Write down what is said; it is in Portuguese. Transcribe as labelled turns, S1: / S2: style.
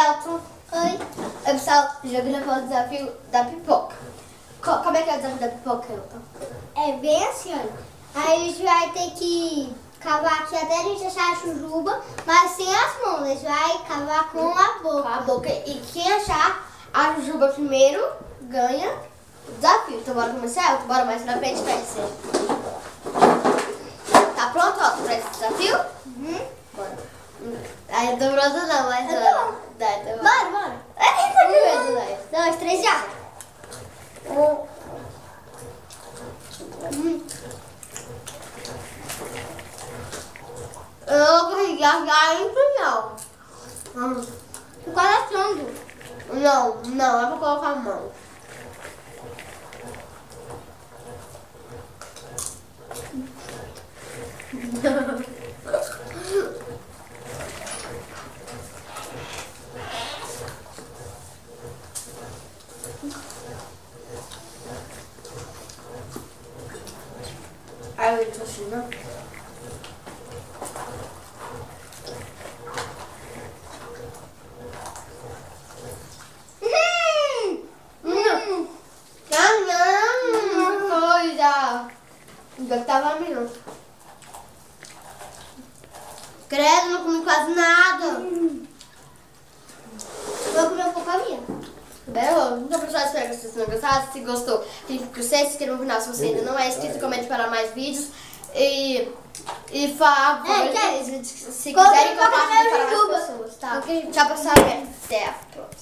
S1: Elton. Oi. Oi, pessoal. Jogando para o desafio da pipoca. Como é que é o desafio da pipoca, Elton?
S2: É bem assim, olha. Aí a gente vai ter que cavar aqui até a gente achar a jujuba, mas sem as mãos. A gente vai cavar com a boca.
S1: Com a boca. E quem achar a jujuba primeiro ganha o desafio. Então bora começar, Elton? Bora mais pra frente pra esse. Tá pronto, Elton, pra esse desafio?
S2: Uhum.
S1: Bora. Aí não tô pronto não, mas
S2: Eu
S1: bora.
S2: tô.
S1: Dá, então
S2: Bora, bora.
S1: bora.
S2: 1, 2, 3, já.
S1: Eu vou engasgar em punhal.
S2: O coração.
S1: Não, é pra colocar a mão. Ai, eu tô assim, não? Coisa! Ainda tava melhor. Credo, não comi quase nada.
S2: Vou comer um pouco a minha.
S1: Belo, então pessoal, espero que vocês tenham gostado. Se gostou, clique no curso, se inscreva no canal se você ainda não é inscrito, comente para mais vídeos. E favor, se quiserem compartilhar para mais pessoas, tá? Tchau pessoal, até a próxima.